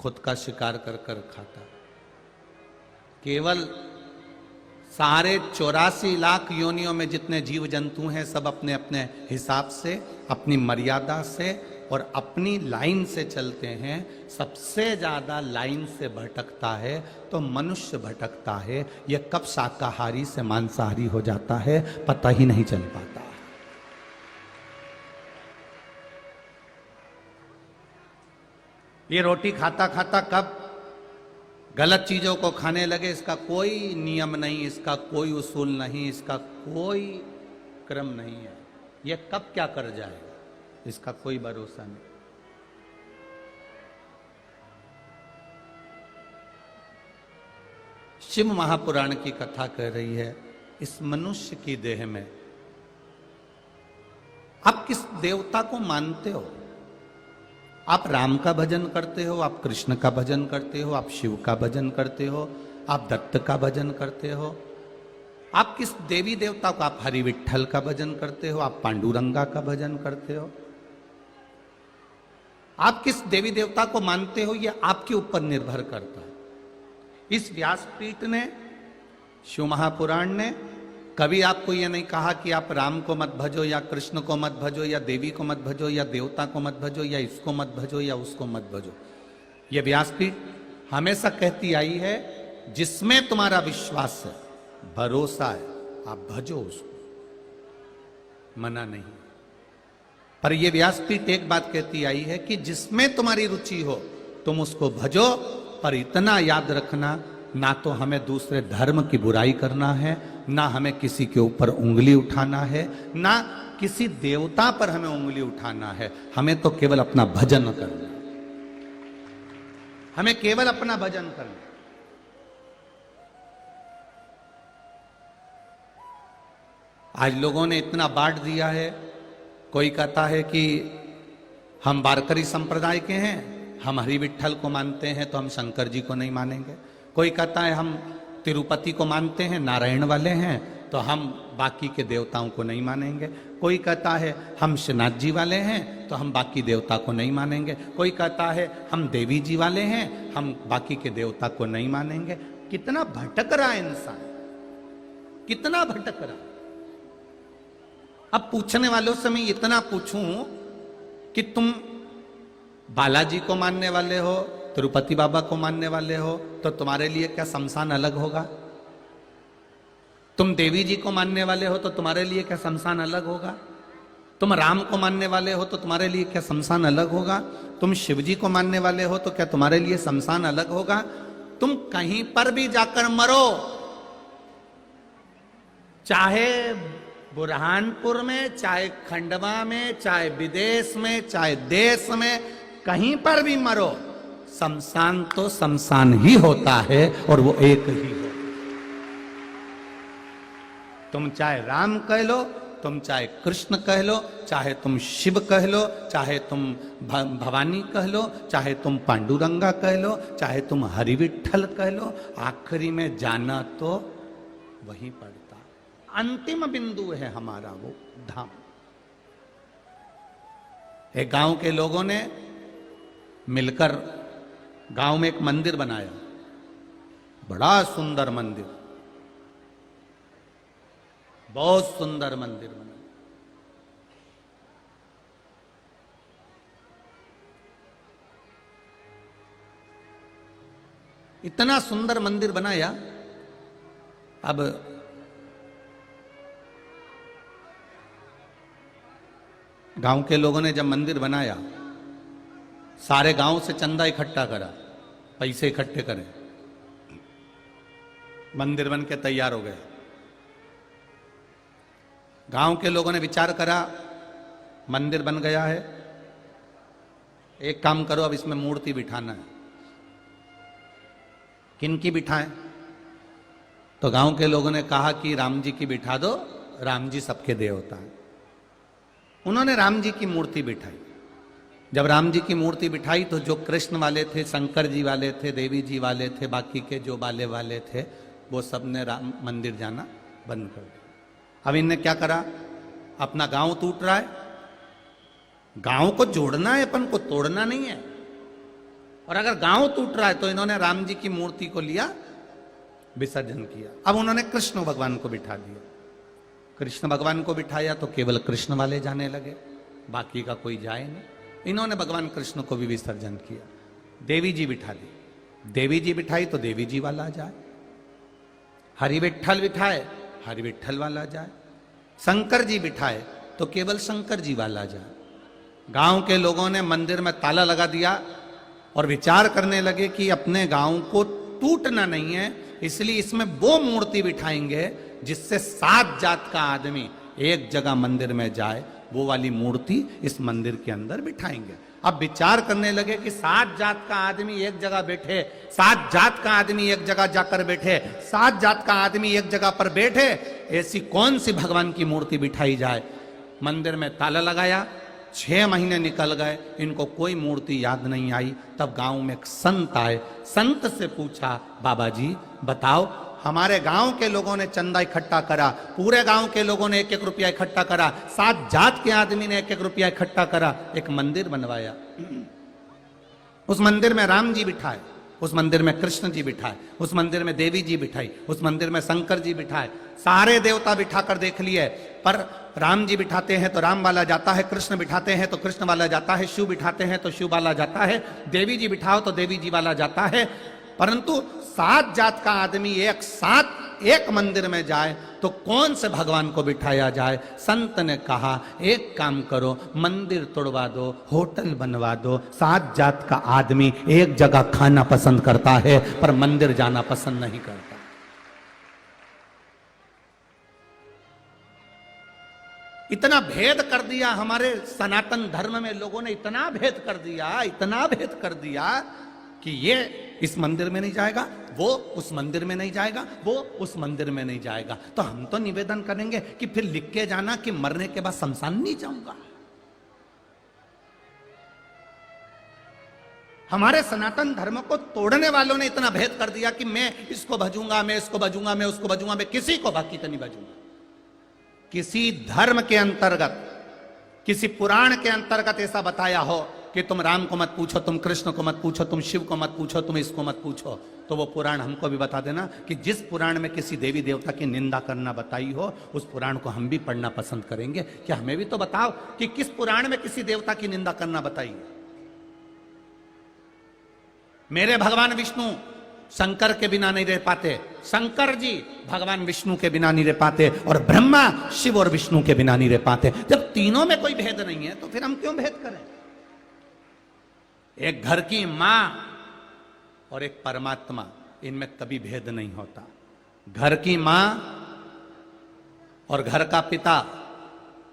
खुद का शिकार कर कर खाता। केवल सारे 84 लाख योनियों में जितने जीव जंतु हैं सब अपने अपने हिसाब से, अपनी मर्यादा से और अपनी लाइन से चलते हैं। सबसे ज्यादा लाइन से भटकता है तो मनुष्य भटकता है। यह कब शाकाहारी से मांसाहारी हो जाता है पता ही नहीं चल पाता। ये रोटी खाता खाता कब गलत चीजों को खाने लगे इसका कोई नियम नहीं, इसका कोई उसूल नहीं, इसका कोई क्रम नहीं है। ये कब क्या कर जाएगा इसका कोई भरोसा नहीं। शिव महापुराण की कथा कह रही है इस मनुष्य की देह में आप किस देवता को मानते हो? आप राम का भजन करते हो, आप कृष्ण का भजन करते हो, आप शिव का भजन करते हो, आप दत्त का भजन करते हो, आप किस देवी देवता को, आप हरि विठ्ठल का भजन करते हो, आप पांडुरंगा का भजन करते हो, आप किस देवी देवता को मानते हो यह आपके ऊपर निर्भर करता है। इस व्यासपीठ ने, शिव महापुराण ने कभी आपको यह नहीं कहा कि आप राम को मत भजो या कृष्ण को मत भजो या देवी को मत भजो या देवता को मत भजो या इसको मत भजो या उसको मत भजो। यह व्यासपीठ हमेशा कहती आई है जिसमें तुम्हारा विश्वास है, भरोसा है, आप भजो उसको, मना नहीं। पर यह व्यासपीठ एक बात कहती आई है कि जिसमें तुम्हारी रुचि हो तुम उसको भजो, पर इतना याद रखना ना तो हमें दूसरे धर्म की बुराई करना है, ना हमें किसी के ऊपर उंगली उठाना है, ना किसी देवता पर हमें उंगली उठाना है। हमें तो केवल अपना भजन करना है, हमें केवल अपना भजन करना। आज लोगों ने इतना बांट दिया है। कोई कहता है कि हम वारकरी संप्रदाय के हैं, हम हरि विठ्ठल को मानते हैं तो हम शंकर जी को नहीं मानेंगे। कोई कहता है हम तिरुपति को मानते हैं, नारायण वाले हैं, तो हम बाकी के देवताओं को नहीं मानेंगे। कोई कहता है हम श्रीनाथ जी वाले हैं तो हम बाकी देवता को नहीं मानेंगे। कोई कहता है हम देवी जी वाले हैं, हम बाकी के देवता को नहीं मानेंगे। कितना भटक रहा है इंसान, कितना भटक रहा। अब पूछने वालों से मैं इतना पूछूं कि तुम बालाजी को मानने वाले हो, तिरुपति बाबा को मानने वाले हो, तो तुम्हारे लिए क्या शमशान अलग होगा? तुम देवी जी को मानने वाले हो तो तुम्हारे लिए क्या शमशान अलग होगा? तुम राम को मानने वाले हो तो तुम्हारे लिए क्या शमशान अलग होगा? तुम शिव जी को मानने वाले हो तो क्या तुम्हारे लिए शमशान अलग होगा? तुम कहीं पर भी जाकर मरो, चाहे बुरहानपुर में, चाहे खंडवा में, चाहे विदेश में, चाहे देश में, कहीं पर भी मरो, शमशान तो शमशान ही होता है और वो एक ही हो। तुम चाहे राम कह लो, तुम चाहे कृष्ण कह लो, चाहे तुम शिव कह लो, चाहे तुम भवानी कह लो, चाहे तुम पांडुरंगा कह लो, चाहे तुम हरि विठ्ठल कह लो, आखिरी में जाना तो वहीं पड़ता। अंतिम बिंदु है हमारा वो धाम। एक गांव के लोगों ने मिलकर गांव में एक मंदिर बनाया, बड़ा सुंदर मंदिर, बहुत सुंदर मंदिर बनाया। इतना सुंदर मंदिर बनाया। अब गांव के लोगों ने जब मंदिर बनाया, सारे गांव से चंदा इकट्ठा करा, पैसे इकट्ठे करे, मंदिर बन के तैयार हो गए। गांव के लोगों ने विचार करा मंदिर बन गया है, एक काम करो अब इसमें मूर्ति बिठाना है। किनकी बिठाएं? तो गांव के लोगों ने कहा कि राम जी की बिठा दो, राम जी सबके देवता हैं। उन्होंने राम जी की मूर्ति बिठाई। जब राम जी की मूर्ति बिठाई तो जो कृष्ण वाले थे, शंकर जी वाले थे, देवी जी वाले थे, बाकी के जो वाले थे वो सब ने राम मंदिर जाना बंद कर दिया। अब इनने क्या करा? अपना गांव टूट रहा है, गांव को जोड़ना है, अपन को तोड़ना नहीं है। और अगर गांव टूट रहा है तो इन्होंने राम जी की मूर्ति को लिया, विसर्जन किया। अब उन्होंने कृष्ण भगवान को बिठा दिया। कृष्ण भगवान को बिठाया तो केवल कृष्ण वाले जाने लगे, बाकी का कोई जाए नहीं। इन्होंने भगवान कृष्ण को भी विसर्जन किया। देवी जी बिठा दी, देवी जी बिठाई तो देवी जी वाला जाए। हरि विठ्ठल बिठाए, हरि विठ्ठल वाला जाए। शंकर जी बिठाए तो केवल शंकर जी वाला जाए। गांव के लोगों ने मंदिर में ताला लगा दिया और विचार करने लगे कि अपने गांव को टूटना नहीं है, इसलिए इसमें वो मूर्ति बिठाएंगे जिससे 7 जात का आदमी एक जगह मंदिर में जाए, वो वाली मूर्ति इस मंदिर के अंदर बिठाएंगे। अब विचार करने लगे कि 7 जात का आदमी एक जगह बैठे, 7 जात का आदमी एक जगह जाकर बैठे, 7 जात का आदमी एक जगह पर बैठे, ऐसी कौन सी भगवान की मूर्ति बिठाई जाए। मंदिर में ताला लगाया, 6 महीने निकल गए, इनको कोई मूर्ति याद नहीं आई। तब गांव में एक संत आए, संत से पूछा, बाबा जी बताओ, हमारे गांव के लोगों ने चंदा इकट्ठा करा, पूरे गांव के लोगों ने 1-1 रुपया इकट्ठा करा, 7 जात के आदमी ने 1-1 रुपया इकट्ठा करा, एक मंदिर बनवाया। उस मंदिर में राम जी बिठाए, उस मंदिर में कृष्ण जी बिठाए, उस मंदिर में देवी जी बिठाई, उस मंदिर में शंकर जी बिठाए, सारे देवता बिठाकर देख लिए, पर राम जी बिठाते हैं तो राम वाला जाता है, कृष्ण बिठाते हैं तो कृष्ण वाला जाता है, शिव बिठाते हैं तो शिव वाला जाता है, देवी जी बिठाओ तो देवी जी वाला जाता है। परंतु 7 जात का आदमी एक साथ एक मंदिर में जाए तो कौन से भगवान को बिठाया जाए। संत ने कहा, एक काम करो, मंदिर तोड़वा दो, होटल बनवा दो। 7 जात का आदमी एक जगह खाना पसंद करता है पर मंदिर जाना पसंद नहीं करता। इतना भेद कर दिया हमारे सनातन धर्म में, लोगों ने इतना भेद कर दिया, इतना भेद कर दिया कि ये इस मंदिर में नहीं जाएगा, वो उस मंदिर में नहीं जाएगा, वो उस मंदिर में नहीं जाएगा। तो हम तो निवेदन करेंगे कि फिर लिख के जाना कि मरने के बाद शमशान नहीं जाऊंगा। हमारे सनातन धर्म को तोड़ने वालों ने इतना भेद कर दिया कि मैं इसको भजूंगा, मैं इसको भजूंगा, मैं उसको भजूंगा, मैं किसी को बाकी तो नहीं भजूंगा। किसी धर्म के अंतर्गत, किसी पुराण के अंतर्गत ऐसा बताया हो कि तुम राम को मत पूछो, तुम कृष्ण को मत पूछो, तुम शिव को मत पूछो, तुम इसको मत पूछो, तो वो पुराण हमको भी बता देना कि जिस पुराण में किसी देवी देवता की निंदा करना बताई हो, उस पुराण को हम भी पढ़ना पसंद करेंगे। क्या हमें भी तो बताओ कि किस पुराण में किसी देवता की निंदा करना बताई। मेरे भगवान विष्णु शंकर के बिना नहीं रह पाते, शंकर जी भगवान विष्णु के बिना नहीं रह पाते, और ब्रह्मा शिव और विष्णु के बिना नहीं रह पाते। जब तीनों में कोई भेद नहीं है तो फिर हम क्यों भेद करें। एक घर की मां और एक परमात्मा, इनमें कभी भेद नहीं होता। घर की मां और घर का पिता,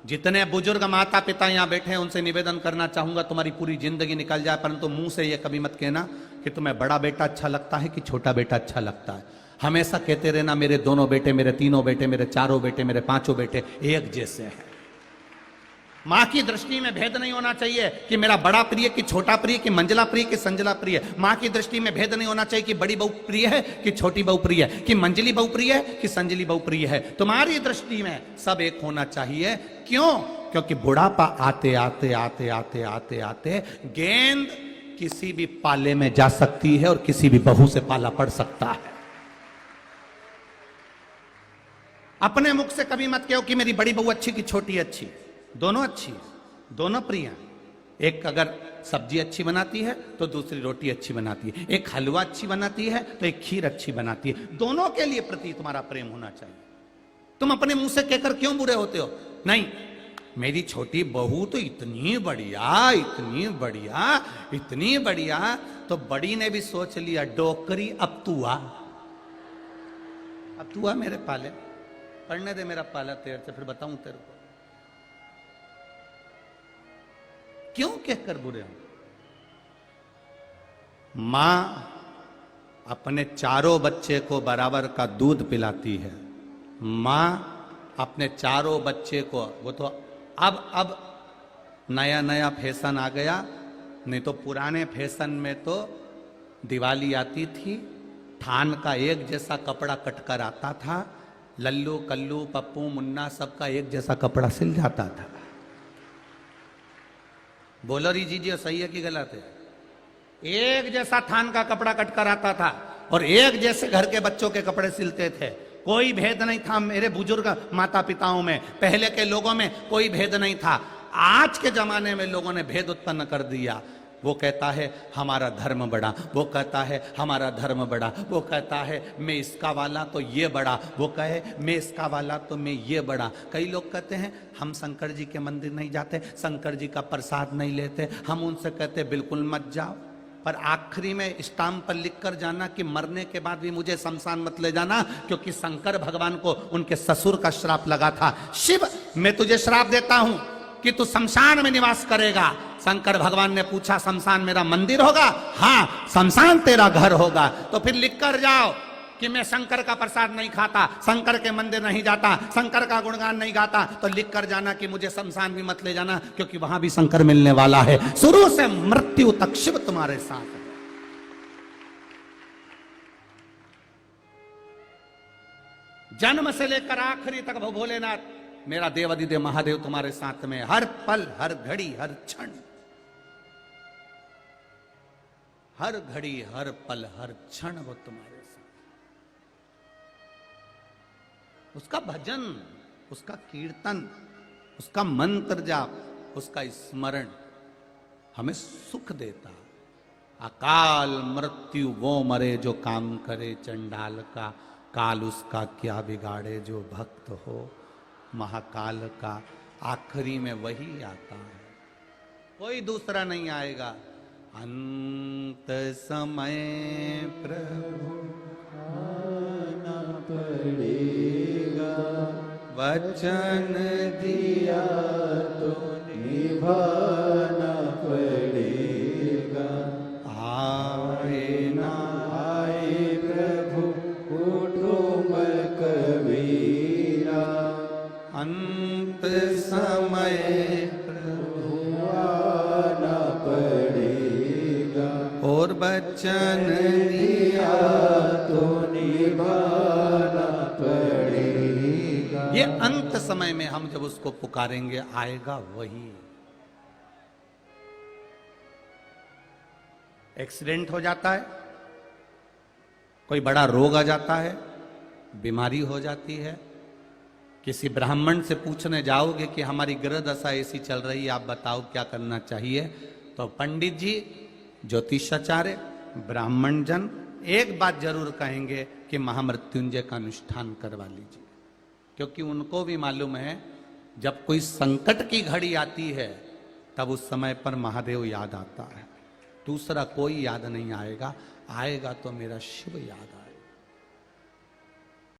जितने बुजुर्ग माता पिता यहां बैठे हैं उनसे निवेदन करना चाहूंगा, तुम्हारी पूरी जिंदगी निकल जाए परंतु मुंह से यह कभी मत कहना कि तुम्हें बड़ा बेटा अच्छा लगता है कि छोटा बेटा अच्छा लगता है। हमेशा कहते रहना, मेरे दोनों बेटे, मेरे तीनों बेटे, मेरे चारों बेटे, मेरे 5 बेटे एक जैसे हैं। मां की दृष्टि में भेद नहीं होना चाहिए कि मेरा बड़ा प्रिय कि छोटा प्रिय, कि मंजला प्रिय कि संजला प्रिय। मां की दृष्टि में भेद नहीं होना चाहिए कि बड़ी बहू प्रिय है कि छोटी बहू प्रिय है, कि मंजली बहू प्रिय है कि संजली बहू प्रिय है। तुम्हारी दृष्टि में सब एक होना चाहिए। क्यों? क्योंकि बुढ़ापा आते आते आते आते आते आते गेंद किसी भी पाले में जा सकती है और किसी भी बहू से पाला पड़ सकता है। अपने मुख से कभी मत कहो कि मेरी बड़ी बहू अच्छी कि छोटी अच्छी। दोनों अच्छी, दोनों प्रिय। एक अगर सब्जी अच्छी बनाती है तो दूसरी रोटी अच्छी बनाती है, एक हलवा अच्छी बनाती है तो एक खीर अच्छी बनाती है। दोनों के लिए प्रति तुम्हारा प्रेम होना चाहिए। तुम अपने मुंह से कहकर क्यों बुरे होते हो? नहीं, मेरी छोटी बहू तो इतनी बढ़िया, इतनी बढ़िया, इतनी बढ़िया, तो बड़ी ने भी सोच लिया, डोकरी अब तू आ, अब तू आ मेरे पाले, पढ़ने दे मेरा पाला तेरे से, फिर बताऊं तेरे को। क्यों कहकर बुरे हो? मां अपने चारों बच्चे को बराबर का दूध पिलाती है। मां अपने चारों बच्चे को, वो तो अब नया नया फैशन आ गया, नहीं तो पुराने फैशन में तो दिवाली आती थी, थान का एक जैसा कपड़ा कटकर आता था, लल्लू कल्लू पप्पू मुन्ना सबका एक जैसा कपड़ा सिल जाता था। बोलो री जी सही है कि गलत है? एक जैसा थान का कपड़ा कटकर आता था और एक जैसे घर के बच्चों के कपड़े सिलते थे। कोई भेद नहीं था मेरे बुजुर्ग माता पिताओं में, पहले के लोगों में कोई भेद नहीं था। आज के जमाने में लोगों ने भेद उत्पन्न कर दिया। वो कहता है हमारा धर्म बड़ा, वो कहता है हमारा धर्म बड़ा, वो कहता है मैं इसका वाला तो ये बड़ा, वो कहे मैं इसका वाला तो मैं ये बड़ा। कई लोग कहते हैं हम शंकर जी के मंदिर नहीं जाते, शंकर जी का प्रसाद नहीं लेते। हम उनसे कहते बिल्कुल मत जाओ, पर आखिरी में स्टाम्प पर लिख कर जाना कि मरने के बाद भी मुझे शमशान मत ले जाना, क्योंकि शंकर भगवान को उनके ससुर का श्राप लगा था। शिव मैं तुझे श्राप देता हूं कि तू शमशान में निवास करेगा। शंकर भगवान ने पूछा शमशान मेरा मंदिर होगा? हाँ, शमशान तेरा घर होगा। तो फिर लिख कर जाओ कि मैं शंकर का प्रसाद नहीं खाता, शंकर के मंदिर नहीं जाता, शंकर का गुणगान नहीं गाता। तो लिख कर जाना कि मुझे शमशान भी मत ले जाना, क्योंकि वहां भी शंकर मिलने वाला है। शुरू से मृत्यु तक शिव तुम्हारे साथ है। जन्म से लेकर आखिरी तक भोलेनाथ मेरा देवादिदेव महादेव तुम्हारे साथ में, हर पल हर घड़ी हर क्षण, हर घड़ी हर पल हर क्षण वो तुम्हारे साथ। उसका भजन, उसका कीर्तन, उसका मंत्र जाप, उसका स्मरण हमें सुख देता। अकाल मृत्यु वो मरे जो काम करे चंडाल का, काल उसका क्या बिगाड़े जो भक्त हो महाकाल का। आखिरी में वही आता है, कोई दूसरा नहीं आएगा। अंत समय प्रभु आना पड़ेगा, वचन दिया तो निभाना पड़ेगा। आए ना आए प्रभु कुटुंब कबीरा, अंत समय प्रभु आना पड़ेगा, और वचन दिया तो निभाना पड़ेगा। ये अंत समय में हम जब उसको पुकारेंगे आएगा वही। एक्सीडेंट हो जाता है, कोई बड़ा रोग आ जाता है, बीमारी हो जाती है, किसी ब्राह्मण से पूछने जाओगे कि हमारी ग्रह दशा ऐसी चल रही है, आप बताओ क्या करना चाहिए। तो पंडित जी, ज्योतिषाचार्य, ब्राह्मण जन एक बात जरूर कहेंगे कि महामृत्युंजय का अनुष्ठान करवा लीजिए, क्योंकि उनको भी मालूम है जब कोई संकट की घड़ी आती है तब उस समय पर महादेव याद आता है, दूसरा कोई याद नहीं आएगा। आएगा तो मेरा शिव याद आएगा।